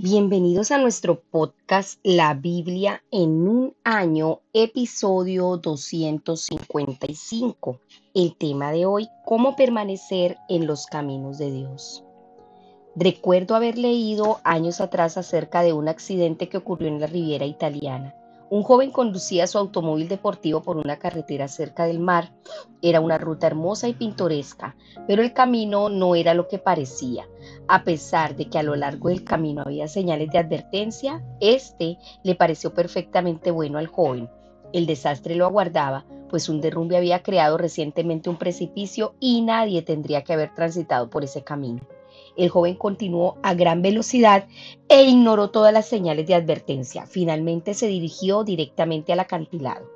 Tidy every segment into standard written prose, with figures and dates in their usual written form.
Bienvenidos a nuestro podcast La Biblia en un año, episodio 255. El tema de hoy, cómo permanecer en los caminos de Dios. Recuerdo haber leído años atrás acerca de un accidente que ocurrió en la Riviera Italiana. Un joven conducía su automóvil deportivo por una carretera cerca del mar. Era una ruta hermosa y pintoresca, pero el camino no era lo que parecía. A pesar de que a lo largo del camino había señales de advertencia, este le pareció perfectamente bueno al joven. El desastre lo aguardaba, pues un derrumbe había creado recientemente un precipicio y nadie tendría que haber transitado por ese camino. El joven continuó a gran velocidad e ignoró todas las señales de advertencia. Finalmente se dirigió directamente al acantilado.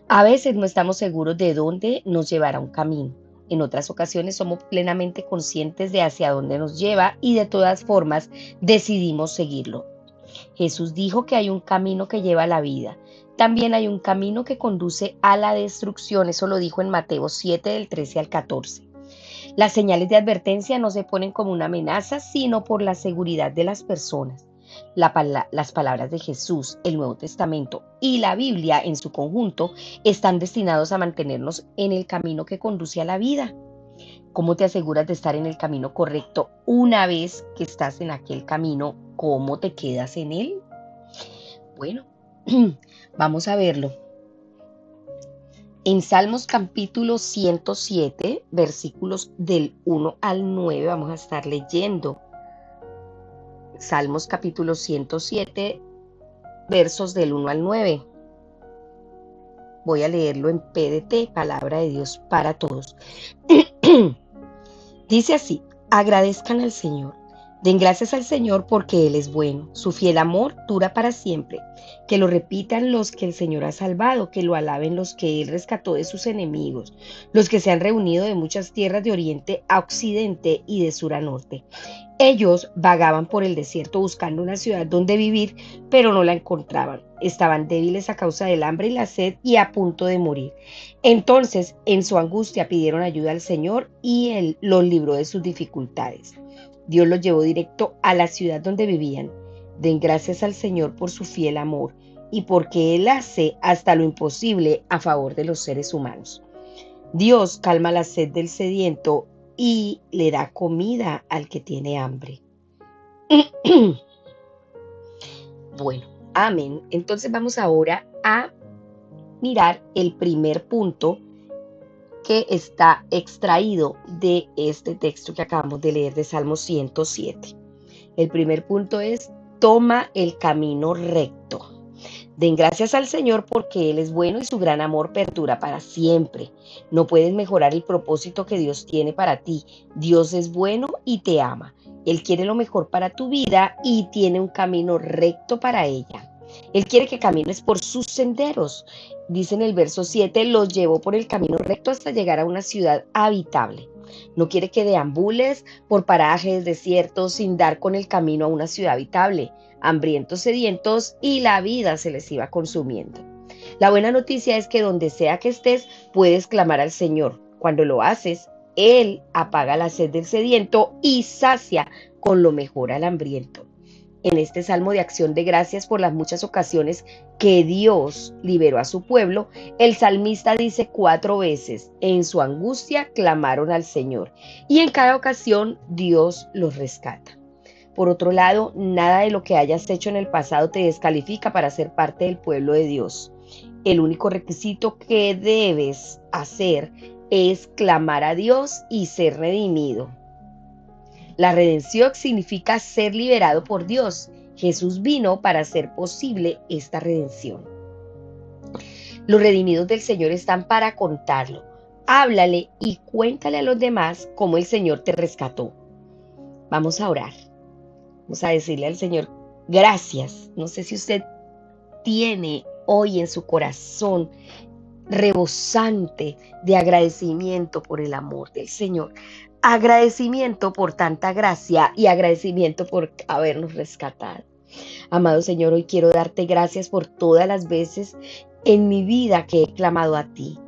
A veces no estamos seguros de dónde nos llevará un camino. En otras ocasiones somos plenamente conscientes de hacia dónde nos lleva y de todas formas decidimos seguirlo. Jesús dijo que hay un camino que lleva a la vida. También hay un camino que conduce a la destrucción. Eso lo dijo en Mateo 7 del 13 al 14. Las señales de advertencia no se ponen como una amenaza, sino por la seguridad de las personas. Las palabras de Jesús, el Nuevo Testamento y la Biblia en su conjunto están destinados a mantenernos en el camino que conduce a la vida. ¿Cómo te aseguras de estar en el camino correcto una vez que estás en aquel camino? ¿Cómo te quedas en él? Bueno, vamos a verlo. En Salmos capítulo 107, versículos del 1 al 9, vamos a estar leyendo. Salmos capítulo 107, versos del 1 al 9. Voy a leerlo en PDT, Palabra de Dios para Todos. Dice así: agradezcan al Señor. Den gracias al Señor porque Él es bueno. Su fiel amor dura para siempre. Que lo repitan los que el Señor ha salvado, que lo alaben los que Él rescató de sus enemigos, los que se han reunido de muchas tierras de oriente a occidente y de sur a norte. Ellos vagaban por el desierto buscando una ciudad donde vivir, pero no la encontraban. Estaban débiles a causa del hambre y la sed y a punto de morir. Entonces, en su angustia pidieron ayuda al Señor y Él los libró de sus dificultades. Dios los llevó directo a la ciudad donde vivían. Den gracias al Señor por su fiel amor y porque Él hace hasta lo imposible a favor de los seres humanos. Dios calma la sed del sediento y le da comida al que tiene hambre. Bueno, amén. Entonces vamos ahora a mirar el primer punto que está extraído de este texto que acabamos de leer de Salmo 107. El primer punto es: toma el camino recto. Den gracias al Señor porque Él es bueno y su gran amor perdura para siempre. No puedes mejorar el propósito que Dios tiene para ti. Dios es bueno y te ama. Él quiere lo mejor para tu vida y tiene un camino recto para ella. Él quiere que camines por sus senderos. Dice en el verso 7, los llevó por el camino recto hasta llegar a una ciudad habitable. No quiere que deambules por parajes desiertos sin dar con el camino a una ciudad habitable. Hambrientos, sedientos, y la vida se les iba consumiendo. La buena noticia es que donde sea que estés, puedes clamar al Señor. Cuando lo haces, Él apaga la sed del sediento y sacia con lo mejor al hambriento. En este salmo de acción de gracias por las muchas ocasiones que Dios liberó a su pueblo, el salmista dice 4 veces: en su angustia clamaron al Señor, y en cada ocasión Dios los rescata. Por otro lado, nada de lo que hayas hecho en el pasado te descalifica para ser parte del pueblo de Dios. El único requisito que debes hacer es clamar a Dios y ser redimido. La redención significa ser liberado por Dios. Jesús vino para hacer posible esta redención. Los redimidos del Señor están para contarlo. Háblale y cuéntale a los demás cómo el Señor te rescató. Vamos a orar. Vamos a decirle al Señor gracias. No sé si usted tiene hoy en su corazón rebosante de agradecimiento por el amor del Señor. Agradecimiento por tanta gracia y agradecimiento por habernos rescatado. Amado Señor, hoy quiero darte gracias por todas las veces en mi vida que he clamado a ti,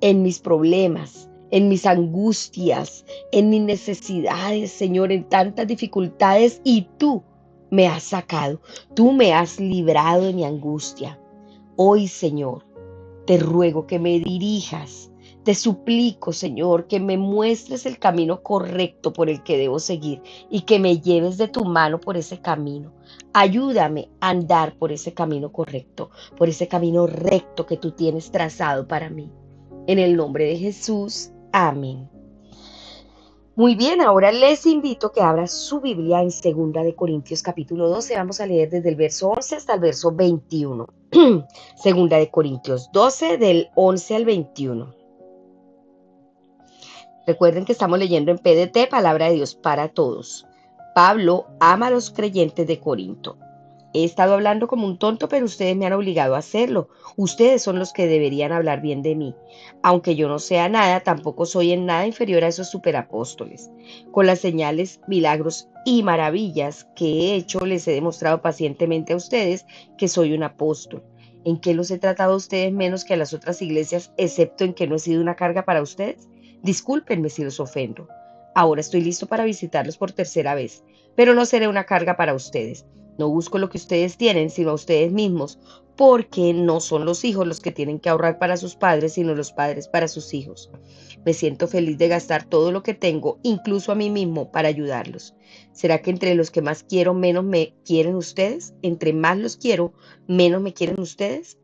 en mis problemas, en mis angustias, en mis necesidades, Señor, en tantas dificultades, y tú me has sacado, tú me has librado de mi angustia. Hoy, Señor, te ruego que me dirijas. Te suplico, Señor, que me muestres el camino correcto por el que debo seguir y que me lleves de tu mano por ese camino. Ayúdame a andar por ese camino correcto, por ese camino recto que tú tienes trazado para mí. En el nombre de Jesús, amén. Muy bien, ahora les invito a que abran su Biblia en 2 Corintios capítulo 12. Vamos a leer desde el verso 11 hasta el verso 21. 2 Corintios 12 del 11 al 21. Recuerden que estamos leyendo en PDT, Palabra de Dios para Todos. Pablo ama a los creyentes de Corinto. He estado hablando como un tonto, pero ustedes me han obligado a hacerlo. Ustedes son los que deberían hablar bien de mí. Aunque yo no sea nada, tampoco soy en nada inferior a esos superapóstoles. Con las señales, milagros y maravillas que he hecho, les he demostrado pacientemente a ustedes que soy un apóstol. ¿En qué los he tratado a ustedes menos que a las otras iglesias, excepto en que no he sido una carga para ustedes? Discúlpenme si los ofendo. Ahora estoy listo para visitarlos por tercera vez, pero no seré una carga para ustedes. No busco lo que ustedes tienen, sino a ustedes mismos, porque no son los hijos los que tienen que ahorrar para sus padres, sino los padres para sus hijos. Me siento feliz de gastar todo lo que tengo, incluso a mí mismo, para ayudarlos. ¿Será que entre los que más quiero, menos me quieren ustedes? ¿Entre más los quiero, menos me quieren ustedes?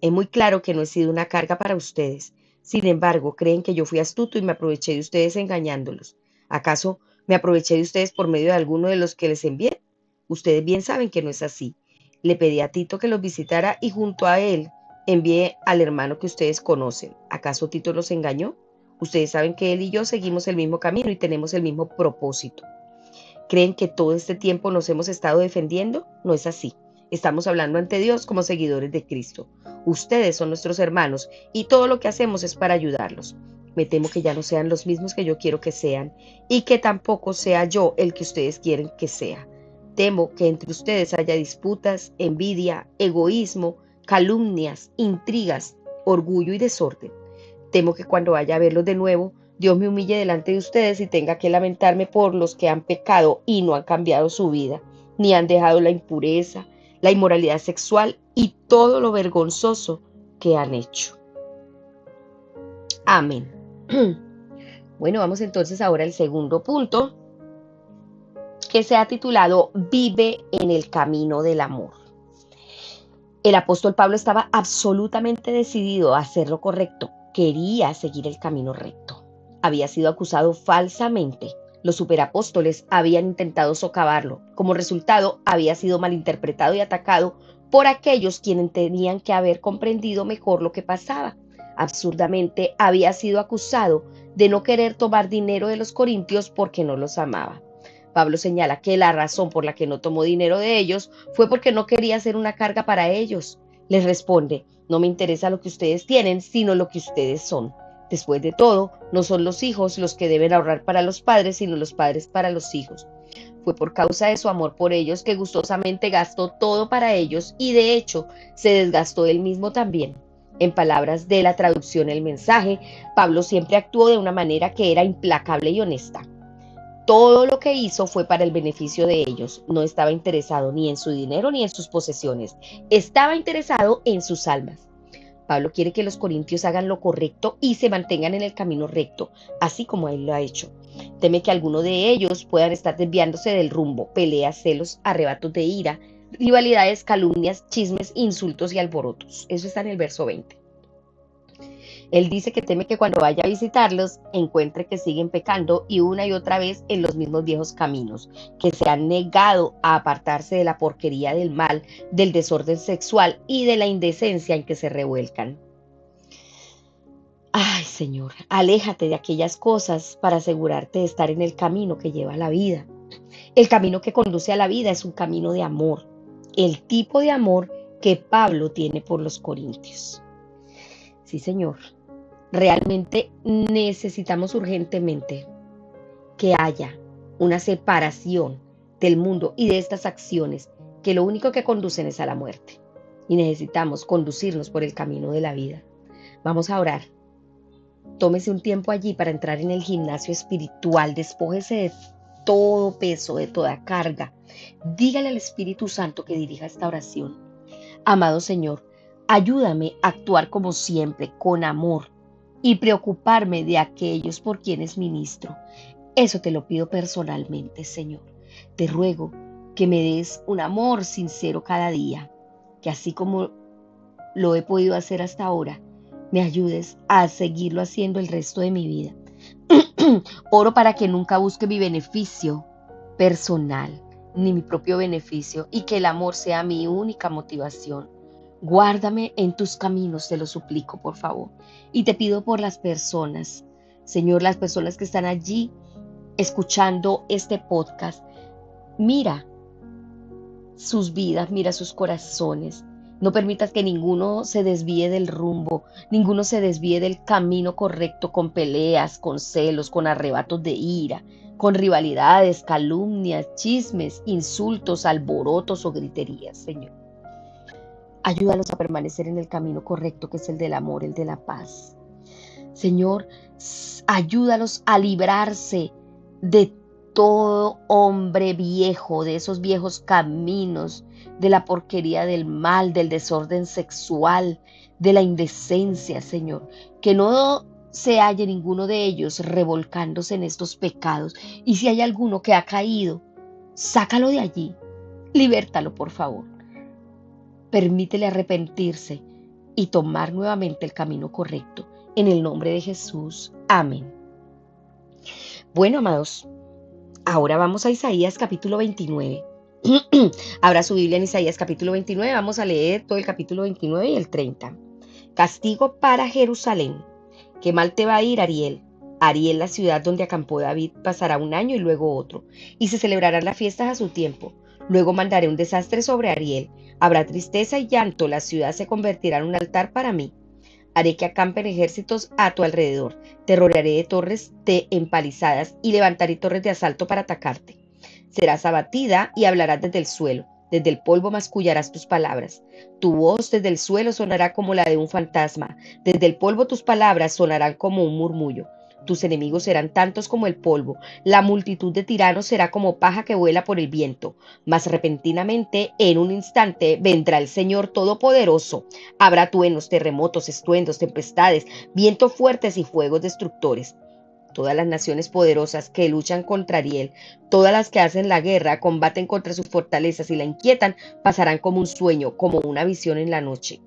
Es muy claro que no he sido una carga para ustedes. Sin embargo, creen que yo fui astuto y me aproveché de ustedes engañándolos. ¿Acaso me aproveché de ustedes por medio de alguno de los que les envié? Ustedes bien saben que no es así. Le pedí a Tito que los visitara y junto a él envié al hermano que ustedes conocen. ¿Acaso Tito los engañó? Ustedes saben que él y yo seguimos el mismo camino y tenemos el mismo propósito. ¿Creen que todo este tiempo nos hemos estado defendiendo? No es así. Estamos hablando ante Dios como seguidores de Cristo. Ustedes son nuestros hermanos y todo lo que hacemos es para ayudarlos. Me temo que ya no sean los mismos que yo quiero que sean y que tampoco sea yo el que ustedes quieren que sea. Temo que entre ustedes haya disputas, envidia, egoísmo, calumnias, intrigas, orgullo y desorden. Temo que cuando vaya a verlos de nuevo, Dios me humille delante de ustedes y tenga que lamentarme por los que han pecado y no han cambiado su vida, ni han dejado la impureza, la inmoralidad sexual y todo lo vergonzoso que han hecho. Amén. Bueno, vamos entonces ahora al segundo punto, que se ha titulado Vive en el camino del amor. El apóstol Pablo estaba absolutamente decidido a hacer lo correcto. Quería seguir el camino recto. Había sido acusado falsamente. Los superapóstoles habían intentado socavarlo. Como resultado, había sido malinterpretado y atacado por aquellos quienes tenían que haber comprendido mejor lo que pasaba. Absurdamente, había sido acusado de no querer tomar dinero de los corintios porque no los amaba. Pablo señala que la razón por la que no tomó dinero de ellos fue porque no quería ser una carga para ellos. Les responde, no me interesa lo que ustedes tienen, sino lo que ustedes son. Después de todo, no son los hijos los que deben ahorrar para los padres, sino los padres para los hijos. Fue por causa de su amor por ellos que gustosamente gastó todo para ellos y de hecho se desgastó él mismo también. En palabras de la traducción El Mensaje, Pablo siempre actuó de una manera que era implacable y honesta. Todo lo que hizo fue para el beneficio de ellos. No estaba interesado ni en su dinero ni en sus posesiones. Estaba interesado en sus almas. Pablo quiere que los corintios hagan lo correcto y se mantengan en el camino recto, así como él lo ha hecho. Teme que alguno de ellos puedan estar desviándose del rumbo, peleas, celos, arrebatos de ira, rivalidades, calumnias, chismes, insultos y alborotos. Eso está en el verso 20. Él dice que teme que cuando vaya a visitarlos encuentre que siguen pecando y una y otra vez en los mismos viejos caminos, que se han negado a apartarse de la porquería del mal, del desorden sexual y de la indecencia en que se revuelcan. Ay, Señor, aléjate de aquellas cosas para asegurarte de estar en el camino que lleva a la vida. El camino que conduce a la vida es un camino de amor, el tipo de amor que Pablo tiene por los corintios. Sí, Señor. Realmente necesitamos urgentemente que haya una separación del mundo y de estas acciones que lo único que conducen es a la muerte. Y necesitamos conducirnos por el camino de la vida. Vamos a orar. Tómese un tiempo allí para entrar en el gimnasio espiritual. Despójese de todo peso, de toda carga. Dígale al Espíritu Santo que dirija esta oración. Amado Señor, ayúdame a actuar como siempre, con amor, y preocuparme de aquellos por quienes ministro. Eso te lo pido personalmente, Señor. Te ruego que me des un amor sincero cada día, que así como lo he podido hacer hasta ahora, me ayudes a seguirlo haciendo el resto de mi vida. Oro para que nunca busque mi beneficio personal, ni mi propio beneficio, y que el amor sea mi única motivación. Guárdame en tus caminos, te lo suplico, por favor. Y te pido por las personas, Señor, las personas que están allí escuchando este podcast. Mira sus vidas, mira sus corazones. No permitas que ninguno se desvíe del rumbo, ninguno se desvíe del camino correcto con peleas, con celos, con arrebatos de ira, con rivalidades, calumnias, chismes, insultos, alborotos o griterías, Señor. Ayúdalos a permanecer en el camino correcto, que es el del amor, el de la paz. Señor, ayúdalos a librarse de todo hombre viejo, de esos viejos caminos, de la porquería del mal, del desorden sexual, de la indecencia, Señor. Que no se halle ninguno de ellos revolcándose en estos pecados. Y si hay alguno que ha caído, sácalo de allí, libértalo, por favor. Permítele arrepentirse y tomar nuevamente el camino correcto. En el nombre de Jesús. Amén. Bueno, amados, ahora vamos a Isaías capítulo 29. Abra su Biblia en Isaías capítulo 29. Vamos a leer todo el capítulo 29 y el 30. Castigo para Jerusalén. Qué mal te va a ir, Ariel. Ariel, la ciudad donde acampó David, pasará un año y luego otro, y se celebrarán las fiestas a su tiempo. Luego mandaré un desastre sobre Ariel. Habrá tristeza y llanto. La ciudad se convertirá en un altar para mí. Haré que acampen ejércitos a tu alrededor. Te rodearé de torres de empalizadas y levantaré torres de asalto para atacarte. Serás abatida y hablarás desde el suelo. Desde el polvo mascullarás tus palabras. Tu voz desde el suelo sonará como la de un fantasma. Desde el polvo tus palabras sonarán como un murmullo. Tus enemigos serán tantos como el polvo. La multitud de tiranos será como paja que vuela por el viento. Mas repentinamente, en un instante, vendrá el Señor Todopoderoso. Habrá truenos, terremotos, estruendos, tempestades, vientos fuertes y fuegos destructores. Todas las naciones poderosas que luchan contra Ariel, todas las que hacen la guerra, combaten contra sus fortalezas y la inquietan, pasarán como un sueño, como una visión en la noche.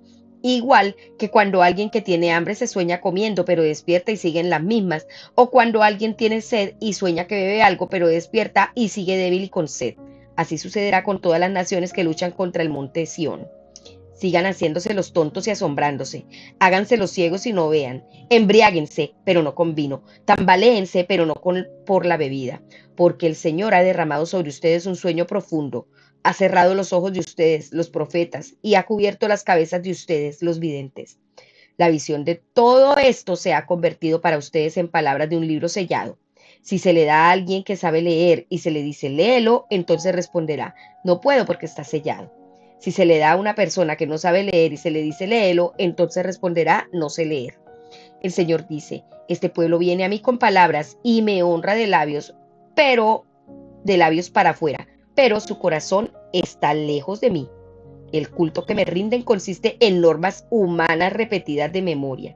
Igual que cuando alguien que tiene hambre se sueña comiendo, pero despierta y sigue en las mismas, o cuando alguien tiene sed y sueña que bebe algo, pero despierta y sigue débil y con sed. Así sucederá con todas las naciones que luchan contra el monte Sión. Sigan haciéndose los tontos y asombrándose. Háganse los ciegos y no vean. Embriáguense, pero no con vino. Tambaléense, pero no por la bebida. Porque el Señor ha derramado sobre ustedes un sueño profundo. Ha cerrado los ojos de ustedes, los profetas, y ha cubierto las cabezas de ustedes, los videntes. La visión de todo esto se ha convertido para ustedes en palabras de un libro sellado. Si se le da a alguien que sabe leer y se le dice léelo, entonces responderá, no puedo porque está sellado. Si se le da a una persona que no sabe leer y se le dice léelo, entonces responderá, no sé leer. El Señor dice, este pueblo viene a mí con palabras y me honra de labios, pero de labios para afuera, pero su corazón está lejos de mí. El culto que me rinden consiste en normas humanas repetidas de memoria.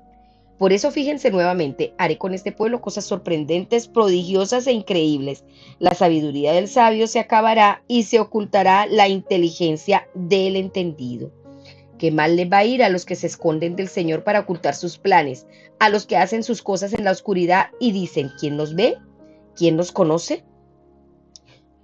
Por eso fíjense nuevamente, haré con este pueblo cosas sorprendentes, prodigiosas e increíbles. La sabiduría del sabio se acabará y se ocultará la inteligencia del entendido. Qué mal les va a ir a los que se esconden del Señor para ocultar sus planes, a los que hacen sus cosas en la oscuridad y dicen, ¿quién nos ve? ¿Quién nos conoce?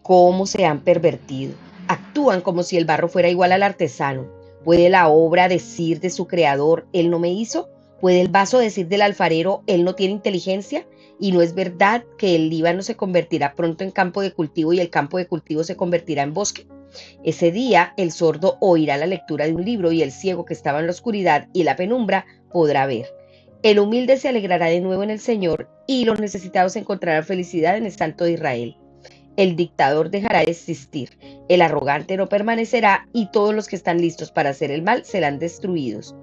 ¿Cómo se han pervertido? Actúan como si el barro fuera igual al artesano. ¿Puede la obra decir de su creador, él no me hizo? ¿Puede el vaso decir del alfarero, él no tiene inteligencia? ¿Y no es verdad que el Líbano se convertirá pronto en campo de cultivo y el campo de cultivo se convertirá en bosque? Ese día el sordo oirá la lectura de un libro y el ciego que estaba en la oscuridad y la penumbra podrá ver. El humilde se alegrará de nuevo en el Señor y los necesitados encontrarán felicidad en el Santo de Israel. El dictador dejará de existir, el arrogante no permanecerá y todos los que están listos para hacer el mal serán destruidos.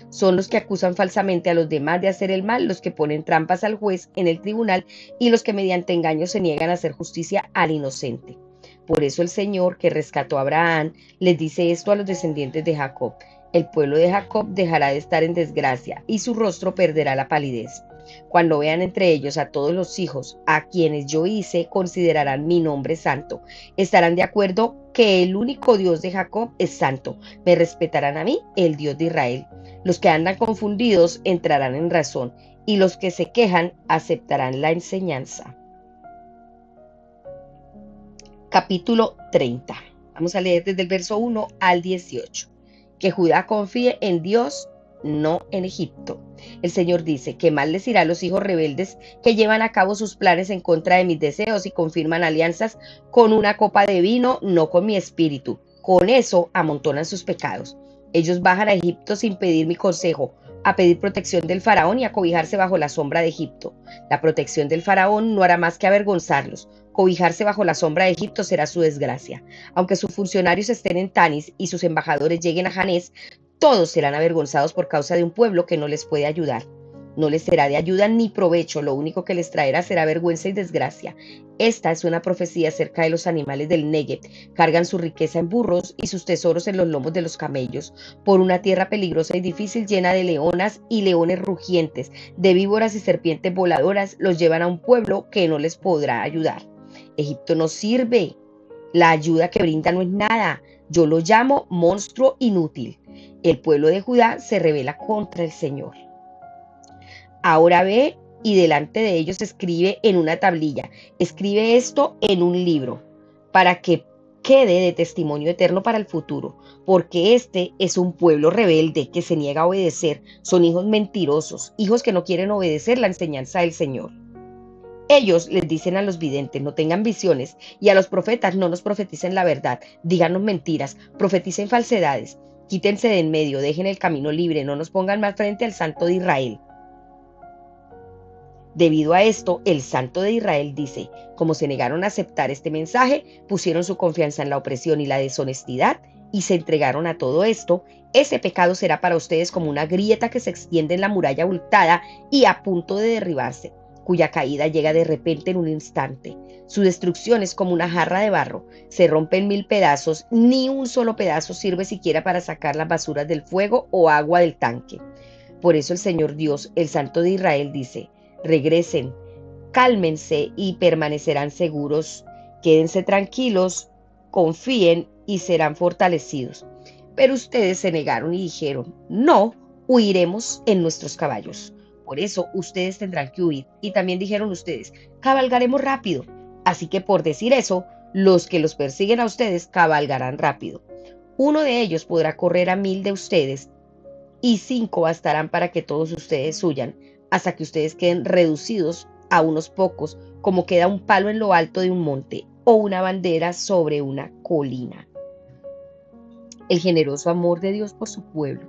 Son los que acusan falsamente a los demás de hacer el mal, los que ponen trampas al juez en el tribunal y los que mediante engaños se niegan a hacer justicia al inocente. Por eso el Señor, que rescató a Abraham, les dice esto a los descendientes de Jacob: el pueblo de Jacob dejará de estar en desgracia y su rostro perderá la palidez. Cuando vean entre ellos a todos los hijos a quienes yo hice, considerarán mi nombre santo. Estarán de acuerdo que el único Dios de Jacob es santo. Me respetarán a mí, el Dios de Israel. Los que andan confundidos entrarán en razón y los que se quejan aceptarán la enseñanza. Capítulo 30. Vamos a leer desde el verso 1 al 18. Que Judá confíe en Dios, no en Egipto. El Señor dice: ¿qué mal les irá a los hijos rebeldes que llevan a cabo sus planes en contra de mis deseos y confirman alianzas con una copa de vino, no con mi espíritu? Con eso amontonan sus pecados. Ellos bajan a Egipto sin pedir mi consejo, a pedir protección del faraón y a cobijarse bajo la sombra de Egipto. La protección del faraón no hará más que avergonzarlos. Cobijarse bajo la sombra de Egipto será su desgracia. Aunque sus funcionarios estén en Tanis y sus embajadores lleguen a Janés, todos serán avergonzados por causa de un pueblo que no les puede ayudar. No les será de ayuda ni provecho, lo único que les traerá será vergüenza y desgracia. Esta es una profecía acerca de los animales del Negev. Cargan su riqueza en burros y sus tesoros en los lomos de los camellos, por una tierra peligrosa y difícil llena de leonas y leones rugientes, de víboras y serpientes voladoras, los llevan a un pueblo que no les podrá ayudar. Egipto no sirve, la ayuda que brinda no es nada, yo lo llamo monstruo inútil. El pueblo de Judá se rebela contra el Señor. Ahora ve y delante de ellos escribe en una tablilla, escribe esto en un libro, para que quede de testimonio eterno para el futuro, porque este es un pueblo rebelde que se niega a obedecer, son hijos mentirosos, hijos que no quieren obedecer la enseñanza del Señor. Ellos les dicen a los videntes: no tengan visiones, y a los profetas: no nos profeticen la verdad, díganos mentiras, profeticen falsedades, quítense de en medio, dejen el camino libre, no nos pongan más frente al Santo de Israel. Debido a esto, el Santo de Israel dice: como se negaron a aceptar este mensaje, pusieron su confianza en la opresión y la deshonestidad, y se entregaron a todo esto, ese pecado será para ustedes como una grieta que se extiende en la muralla abultada y a punto de derribarse, cuya caída llega de repente en un instante. Su destrucción es como una jarra de barro, se rompe en 1000 pedazos, ni un solo pedazo sirve siquiera para sacar las basuras del fuego o agua del tanque. Por eso el Señor Dios, el Santo de Israel, dice: regresen, cálmense y permanecerán seguros, quédense tranquilos, confíen y serán fortalecidos. Pero ustedes se negaron y dijeron: no, huiremos en nuestros caballos. Por eso ustedes tendrán que huir. Y también dijeron ustedes: cabalgaremos rápido. Así que por decir eso, los que los persiguen a ustedes cabalgarán rápido. Uno de ellos podrá correr a 1000 de ustedes y 5 bastarán para que todos ustedes huyan, hasta que ustedes queden reducidos a unos pocos, como queda un palo en lo alto de un monte o una bandera sobre una colina. El generoso amor de Dios por su pueblo.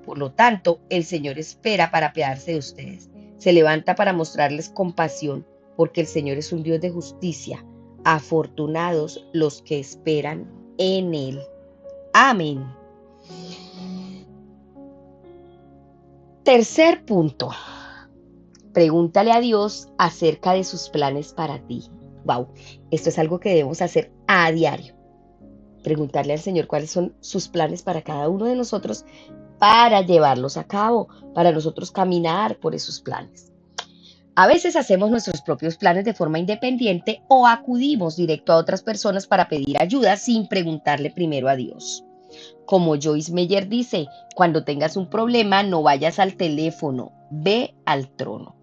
Por lo tanto, el Señor espera para apiadarse de ustedes. Se levanta para mostrarles compasión, porque el Señor es un Dios de justicia. Afortunados los que esperan en Él. Amén. Tercer punto. Pregúntale a Dios acerca de sus planes para ti. Wow, esto es algo que debemos hacer a diario. Preguntarle al Señor cuáles son sus planes para cada uno de nosotros, para llevarlos a cabo, para nosotros caminar por esos planes. A veces hacemos nuestros propios planes de forma independiente o acudimos directo a otras personas para pedir ayuda sin preguntarle primero a Dios. Como Joyce Meyer dice: cuando tengas un problema, no vayas al teléfono, ve al trono.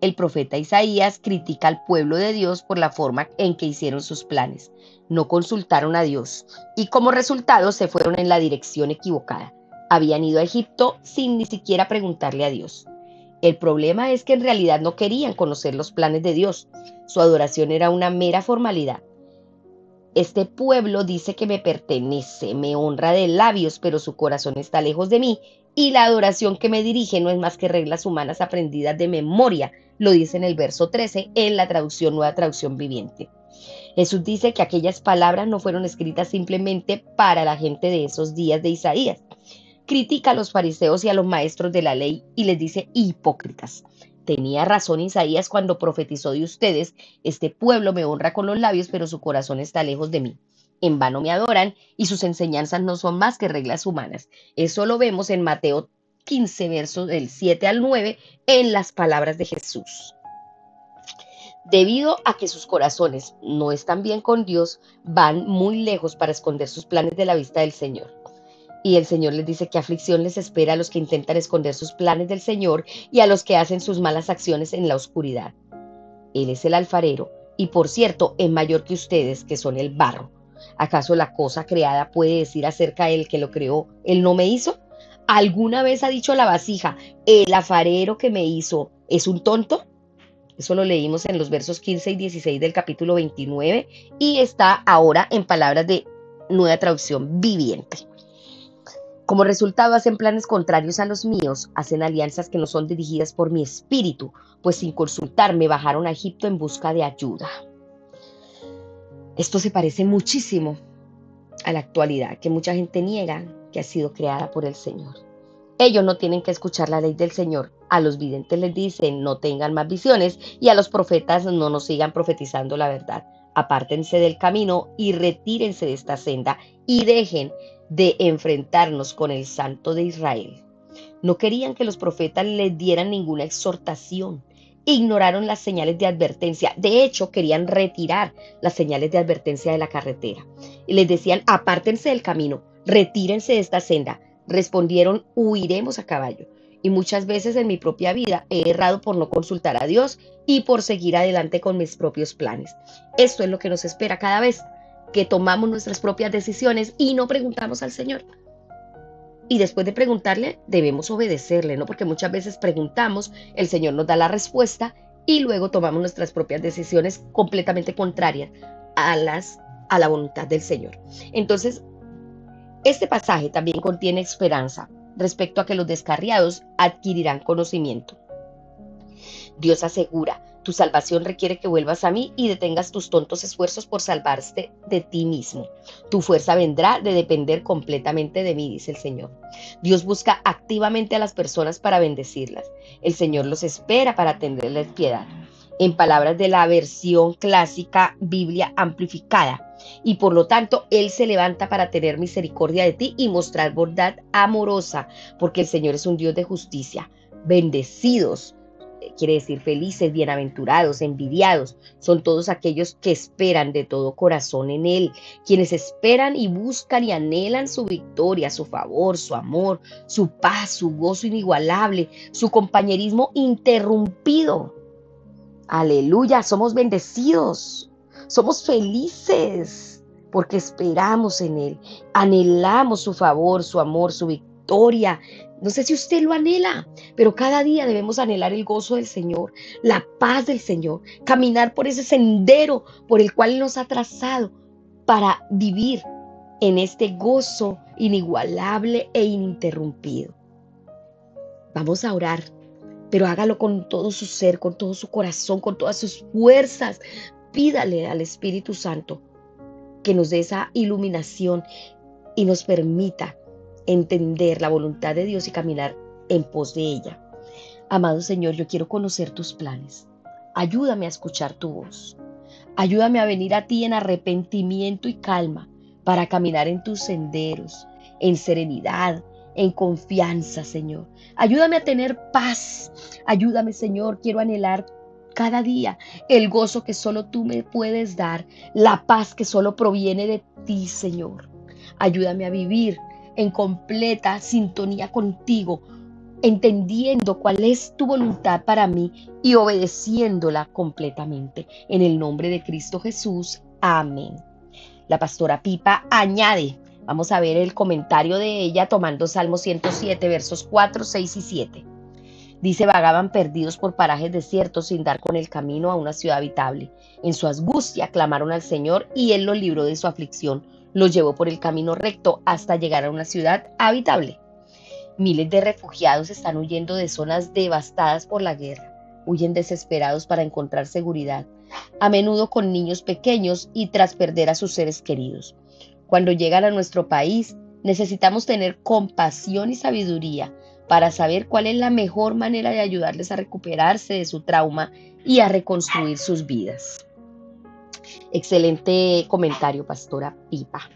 El profeta Isaías critica al pueblo de Dios por la forma en que hicieron sus planes. No consultaron a Dios y como resultado se fueron en la dirección equivocada. Habían ido a Egipto sin ni siquiera preguntarle a Dios. El problema es que en realidad no querían conocer los planes de Dios. Su adoración era una mera formalidad. Este pueblo dice que me pertenece, me honra de labios, pero su corazón está lejos de mí, y la adoración que me dirige no es más que reglas humanas aprendidas de memoria, lo dice en el verso 13 en la traducción Nueva Traducción Viviente. Jesús dice que aquellas palabras no fueron escritas simplemente para la gente de esos días de Isaías. Critica a los fariseos y a los maestros de la ley y les dice hipócritas. Tenía razón Isaías cuando profetizó de ustedes: este pueblo me honra con los labios, pero su corazón está lejos de mí. En vano me adoran y sus enseñanzas no son más que reglas humanas. Eso lo vemos en Mateo 15, versos del 7 al 9, en las palabras de Jesús. Debido a que sus corazones no están bien con Dios, van muy lejos para esconder sus planes de la vista del Señor. Y el Señor les dice que aflicción les espera a los que intentan esconder sus planes del Señor y a los que hacen sus malas acciones en la oscuridad. Él es el alfarero y, por cierto, es mayor que ustedes, que son el barro. ¿Acaso la cosa creada puede decir acerca del que lo creó: él no me hizo? ¿Alguna vez ha dicho la vasija: el alfarero que me hizo es un tonto? Eso lo leímos en los versos 15 y 16 del capítulo 29 y está ahora en palabras de Nueva Traducción Viviente. Como resultado, hacen planes contrarios a los míos, hacen alianzas que no son dirigidas por mi espíritu, pues sin consultarme bajaron a Egipto en busca de ayuda. Esto se parece muchísimo a la actualidad, que mucha gente niega que ha sido creada por el Señor. Ellos no tienen que escuchar la ley del Señor. A los videntes les dicen: no tengan más visiones, y a los profetas: no nos sigan profetizando la verdad. Apártense del camino y retírense de esta senda y dejen de enfrentarnos con el Santo de Israel. No querían que los profetas les dieran ninguna exhortación. Ignoraron las señales de advertencia. De hecho, querían retirar las señales de advertencia de la carretera. Y les decían: apártense del camino, retírense de esta senda. Respondieron: huiremos a caballo. Y muchas veces en mi propia vida he errado por no consultar a Dios y por seguir adelante con mis propios planes. Esto es lo que nos espera cada vez que tomamos nuestras propias decisiones y no preguntamos al Señor. Y después de preguntarle, debemos obedecerle, ¿no? Porque muchas veces preguntamos, el Señor nos da la respuesta y luego tomamos nuestras propias decisiones completamente contrarias a la voluntad del Señor. Entonces, este pasaje también contiene esperanza respecto a que los descarriados adquirirán conocimiento. Dios asegura: tu salvación requiere que vuelvas a mí y detengas tus tontos esfuerzos por salvarte de ti mismo. Tu fuerza vendrá de depender completamente de mí, dice el Señor. Dios busca activamente a las personas para bendecirlas. El Señor los espera para tenerles piedad. En palabras de la versión clásica Biblia amplificada. Y por lo tanto, Él se levanta para tener misericordia de ti y mostrar bondad amorosa, porque el Señor es un Dios de justicia. Bendecidos, quiere decir felices, bienaventurados, envidiados, son todos aquellos que esperan de todo corazón en Él, quienes esperan y buscan y anhelan su victoria, su favor, su amor, su paz, su gozo inigualable, su compañerismo interrumpido. Aleluya, somos bendecidos, somos felices porque esperamos en Él, anhelamos su favor, su amor, su victoria. No sé si usted lo anhela, pero cada día debemos anhelar el gozo del Señor, la paz del Señor, caminar por ese sendero por el cual Él nos ha trazado para vivir en este gozo inigualable e ininterrumpido. Vamos a orar, pero hágalo con todo su ser, con todo su corazón, con todas sus fuerzas. Pídale al Espíritu Santo que nos dé esa iluminación y nos permita entender la voluntad de Dios y caminar en pos de ella. Amado Señor, yo quiero conocer tus planes. Ayúdame a escuchar tu voz. Ayúdame a venir a ti en arrepentimiento y calma para caminar en tus senderos, en serenidad, en confianza, Señor. Ayúdame a tener paz. Ayúdame, Señor, quiero anhelar cada día el gozo que solo tú me puedes dar, la paz que solo proviene de ti, Señor. Ayúdame a vivir en completa sintonía contigo, entendiendo cuál es tu voluntad para mí y obedeciéndola completamente. En el nombre de Cristo Jesús. Amén. La pastora Pipa añade, vamos a ver el comentario de ella tomando Salmo 107, versos 4, 6 y 7. Dice: vagaban perdidos por parajes desiertos sin dar con el camino a una ciudad habitable. En su angustia clamaron al Señor y Él los libró de su aflicción. Los llevó por el camino recto hasta llegar a una ciudad habitable. Miles de refugiados están huyendo de zonas devastadas por la guerra. Huyen desesperados para encontrar seguridad. a menudo con niños pequeños y tras perder a sus seres queridos. Cuando llegan a nuestro país, necesitamos tener compasión y sabiduría para saber cuál es la mejor manera de ayudarles a recuperarse de su trauma y a reconstruir sus vidas. Excelente comentario, Pastora Pipa.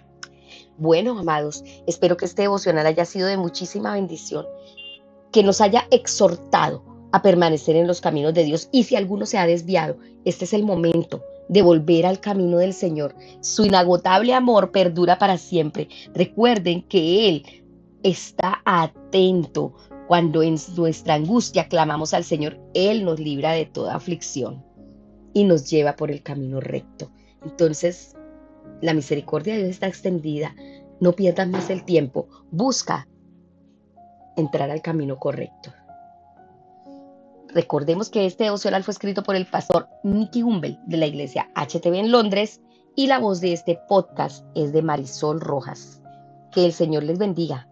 Bueno, amados, espero que este devocional haya sido de muchísima bendición, que nos haya exhortado a permanecer en los caminos de Dios. Y si alguno se ha desviado, este es el momento de volver al camino del Señor. Su inagotable amor perdura para siempre. Recuerden que Él está atento. Cuando en nuestra angustia clamamos al Señor, Él nos libra de toda aflicción y nos lleva por el camino recto. Entonces, la misericordia de Dios está extendida. No pierdas más el tiempo. Busca entrar al camino correcto. Recordemos que este devocional fue escrito por el pastor Nicky Humbel de la iglesia HTB en Londres y la voz de este podcast es de Marisol Rojas. Que el Señor les bendiga.